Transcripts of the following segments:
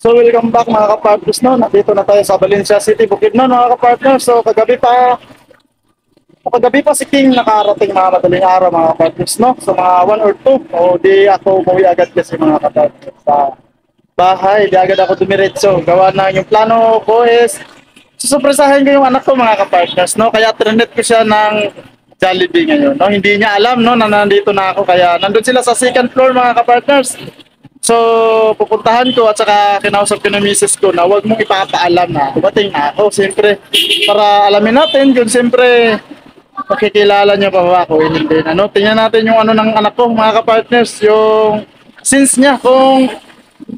So welcome back mga kapartners, no? Nandito na tayo sa Valencia City, Bukidnon mga kapartners. So kagabi pa si King nakarating mga madaling araw mga kapartners, no? So mga 1 or 2, o di ako umuwi agad kasi mga kapartners sa bahay. Di agad ako dumiretso. Gawa na yung plano ko is susurpresahin ko yung anak ko mga kapartners, no? Kaya trinet ko siya ng Jollibee ngayon, no? Hindi niya alam, no, na nandito na ako. Kaya nandun sila sa second floor mga kapartners. So, pupuntahan ko at saka kinausap ko ng misis ko na huwag mong ipapaalam na dumating na ako. Siyempre, para alamin natin kung siyempre makikilala niya pa ba ako. Hindi na, no? Tingnan natin yung ano ng anak ko, mga kapartners, yung sense niya kung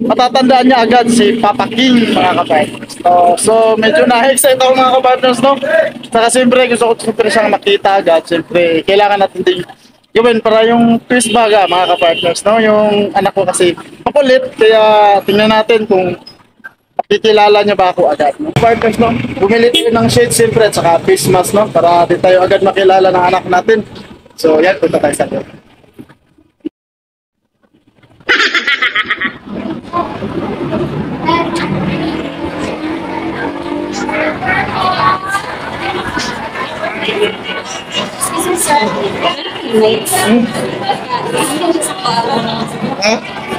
matatandaan niya agad si Papa King, mga kapartners. So medyo na-excite ako mga kapartners, no? Saka siyempre, gusto ko siyempre siyang makita agad. Siyempre, kailangan natin din gawin para yung twist baga mga kapartners, no? Yung anak ko kasi makulit, kaya tingnan natin kung makikilala niya ba ako agad, no? Partners, no? Bumili tayo ng shade siyempre at saka face mask, no? Para di tayo agad makilala ng anak natin. So yan, punta tayo sa doon.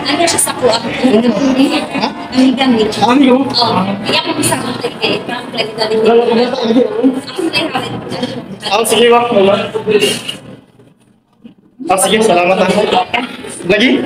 Ano siya sa kuha? Ang gamit. Ano yun? Iyak ko sa kuha kay play dali. Sige, wak. Sige, salamat ha. Lagi?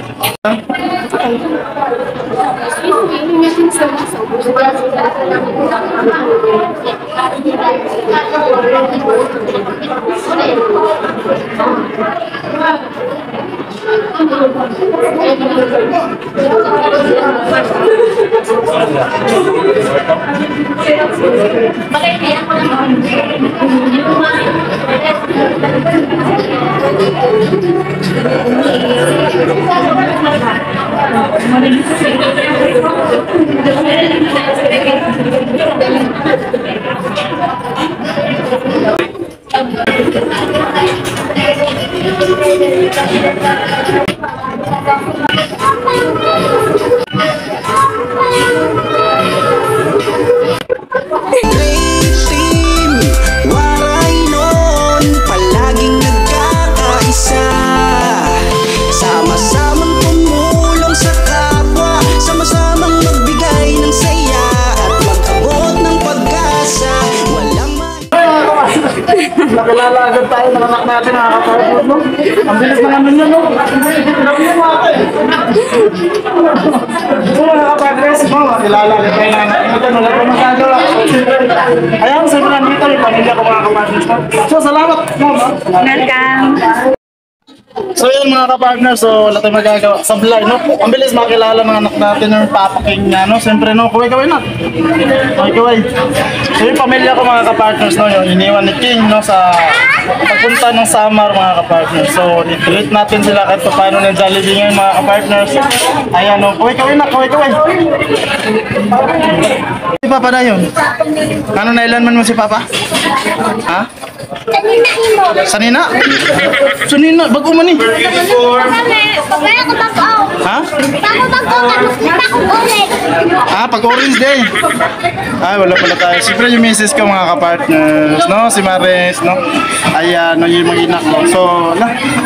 Nakilala agad tayo ng anak natin mga kapartners, no? Ang bilis na naman yun, no? Sinabi mo mga so mga kapartners, no? Nakilala agad tayo ng anak natin. Wala pa magagawa. Ayan, siyempre nandito yung pamilya ko mga kapartners, no? So salamat, no? Welcome. So yun mga kapartners, so wala tayong magagawa. Sablay, no? Ang bilis makilala ng anak natin yung Papa King niya, no? Siyempre, no? Kaway na. Kaway. So yung pamilya ko mga kapartners, no? Yung iniwan ni King, no? Sa pagpunta ng Samar mga kapartners. So i-treat natin sila kahit paano ng Jollibee ngayon mga kapartners. Ayan, no? Kaway na. Kaway. Si Papa na yun? Ano nailanman mo si Papa? Ha? Sanina? Sanina? Bago man eh. Ha? Pag orange day. Wala pala tayo. Siyempre yung misis ko mga kapartners, no? Si Mares, no? Ayan, no? Yung mag-inak ko. So,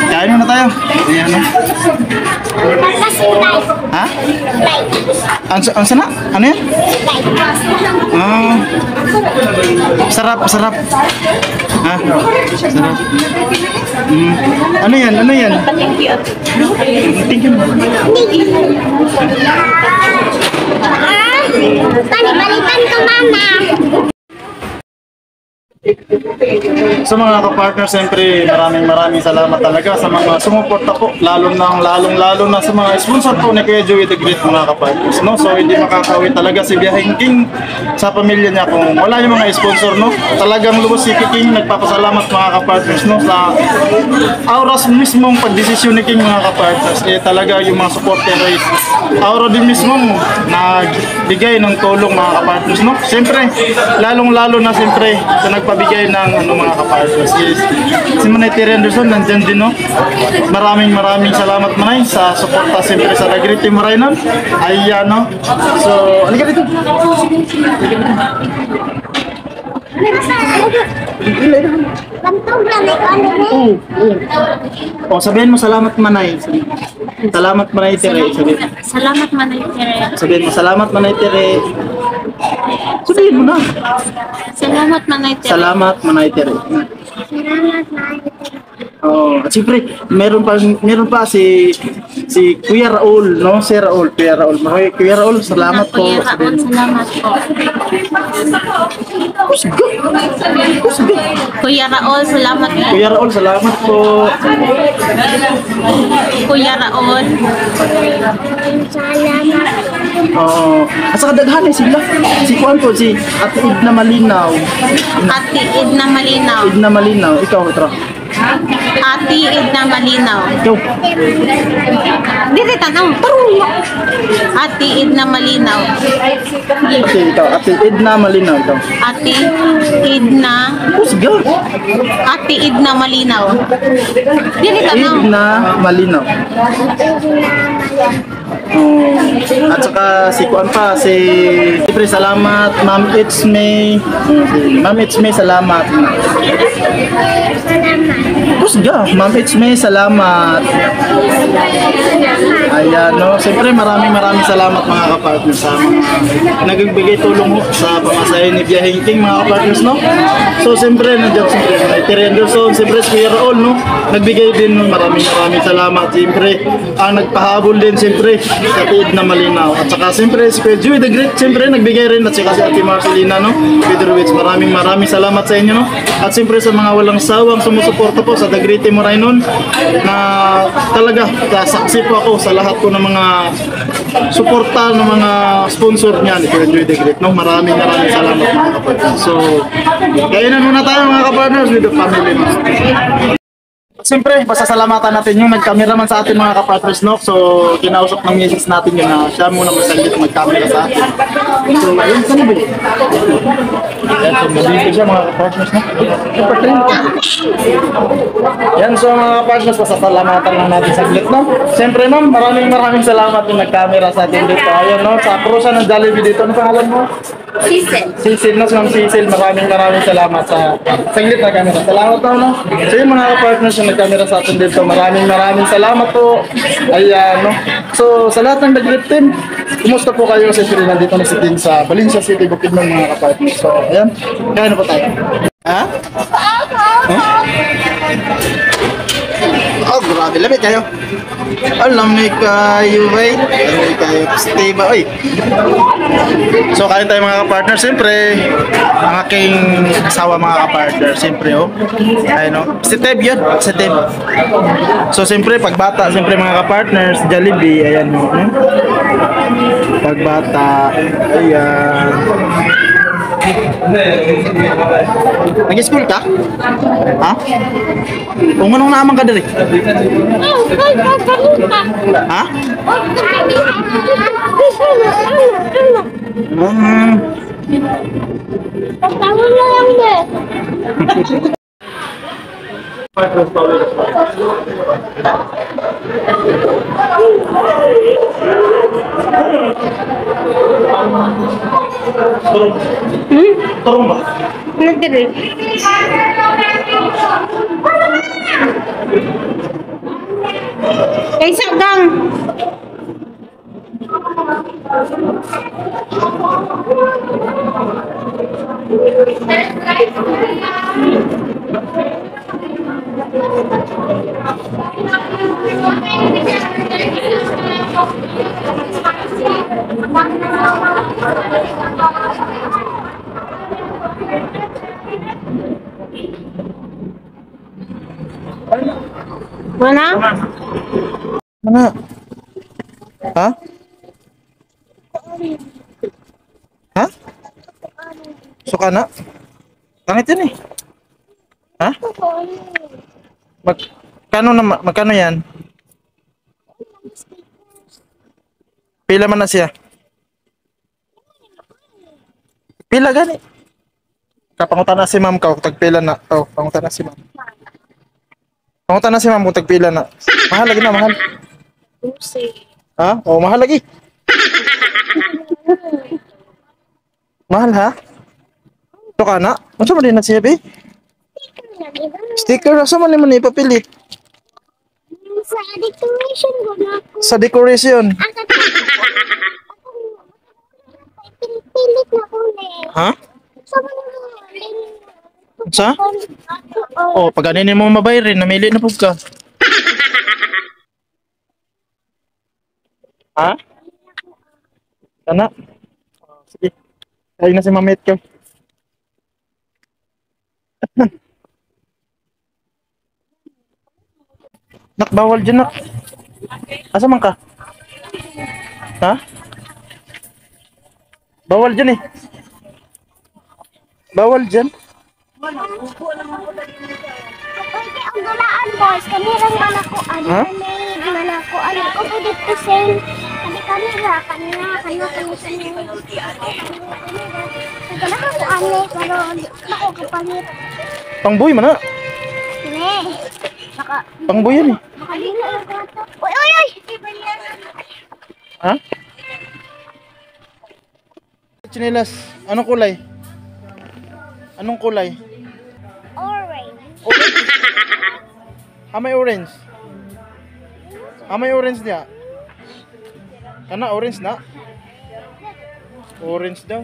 kain muna tayo. Ayan, no? Ha? Ang sana? Ano yan? Sarap. Ha? Sarap. Ano yan? Thank you. Balikan ko, Mama. So mga kapartner, siyempre maraming salamat talaga sa mga sumuporta po, lalong na sa mga sponsor po ni Kuya Joey the Great mga kapartners, no? So hindi makakawin talaga si Biyaheng King sa pamilya niya kung wala yung mga sponsor, no? Talagang lubos si King nagpapasalamat mga kapartners, no? Sa auras mismong pagdesisyon ni King mga kapartners, talaga yung mga supporter ay aura din mismong nagbigay ng tulong mga kapartners, no? Siyempre lalong na siyempre sa nagpabigay ng ano mga kapartners is si Manay Terry Anderson, nandyan din no. Maraming salamat Manay sa suporta siyempre sa Dagriti Morainon. Ayan no. So, ano ka dito? Bantog lang ikaw ano eh. Oh, sabihin mo salamat Manay. Salamat Manay Terry. Salamat Manay Tere. Sabihin mo salamat Manay Terry. Sabihin mo na. Salamat Manay Tere. Salamat Manay Terry. Salamat na. Oh, at siyempre, meron pa si Kuya Raul, no? Si Raul, Kuya Raul. Kuya Raul, salamat po. Kuya Raul, salamat po. Kuya Raul, salamat po. Kuya Raul, salamat po. Kuya Raul. Salamat. Oh, at saka daghanay sila. Si Juan po, si Ate Idna Malinaw. Ate Edna Malinaw. Idna Malinaw, ikaw, Tra. Ate Edna Malinaw. Ikaw. Dito tanong. Ate Edna Malinaw. Okay, ikaw. Ate Idna Malinaw, ikaw. Ate Edna. Oh, sige. Ate Edna Malinaw. Dito tanong. Idna Malinaw. Oh. At saka si Kuan pa, siyempre salamat, Ma'am It's Me. Ma'am It's Me, salamat. Kusga, Ma'am It's Me, salamat. Ayan, no. Siyempre maraming salamat mga kapartners sa mga nagbigay tulong ho sa pamasahe ni Biyahing King mga kapartners, no. So siyempre nandiyan siyempre Terry Anderson, siyempre si Kuya Raul, no. Nagbigay din no, maraming salamat. Siyempre ang nagpahabol din siyempre sa Tiid na Malinaw. At saka siyempre si Kuya Joey the Great, siyempre nagbigay rin. At saka si Ate Marcelina, no. Pedro Witz, maraming salamat sa inyo, no. At siyempre sa mga walang sawang sumusuporta po sa Dagriti Morainon na talaga saksi po ako sa lahat po ng mga suporta ng mga sponsor niya ni Kuya Joey the Great, no. Maraming salamat mga kapatid. So, kainan muna tayo mga kapartners with the family, no. Siyempre, pasasalamatan natin yung nag-cameraman sa atin mga kapartners, no? So, kinausap ng misis natin yun na siya muna masaglit mag-camera sa atin. So, ayun, saan ba yun? Yan, so, mabibig siya mga kapartners, no? Yan, so mga kapartners, pasasalamatan lang natin saglit, no? Siyempre, ma'am, maraming salamat yung nag-camera sa atin dito. Ayun, no? Sa Prusa ng Jollibee dito. Ano pangalan mo? Sisil. Sisil, no? Ma'am Sisil, maraming salamat sa saglit na camera. Salamat po, no? So, yung mga kapartners yung nag-camera sa atin dito, maraming salamat po. Ayan, no? So, sa lahat ng Dagrip team, kumusta po kayo? Siyempre, nandito na si Tin sa Valencia City, Bukidnon mga kapartners. So, ayan, kaya na po tayo. Ha? Oh, grabe, lamig kayo. Lamig kayo, bay. Lamig kayo. Stay ba, oy. So, kain tayo mga kapartner. Siyempre, ang aking asawa mga kapartner. Siyempre, oh. Ayun, oh. Si Teb yun. Si Teb. So, siyempre, pagbata, siyempre mga kapartners, Jollibee. Ayan, oh. Pagbata. Ayan. Nag-school ka? Ha? Kung anong naman ka dali? Ha? Tawag na lang din. Turun ba? Nagdiri. Kay Sagang. Mana? Mana? Ha? Ha? Suka na? Langit yan eh. Ha? Magkano yan? Pila man na siya? Pila gani? Kapangutan na si ma'am ka, kung tagpila na. Oh, pangutan na si ma'am. Pangutan na si ma'am kung tagpila na. Mahal lagi na, mahal. Ha? Oh, mahal lagi. Mahal ha? Ito ka na? Ano mo din na siya, be? Sticker, asa man naman ipapilit? Sa decoration ko na ako. Sa decoration. Pilit na ko na. Ha? Sa mga Sa? Oh, pag ano mo mabayarin, namili na po ka. Ha? Kana? Oh, sige. Ayun na si mamit ko. Nak, bawal dyan, nak. Asa man ka? Ha? Bawal dyan eh. Bawal dyan. Pwede ang gulaan, boys. Kanirang manakuan. Ha? Kanirang manakuan. Ako pwede ko send. Kanira. Kanira. Nagalakuan eh. Pero ako kapalit. Pangboy man na. Hindi. Pangboy yan eh. Makadilo yung kwarto. Uy, uy, uy! Ha? Chinelas, anong kulay? Anong kulay? Orange. May orange. May orange niya. Kana orange na? Orange daw.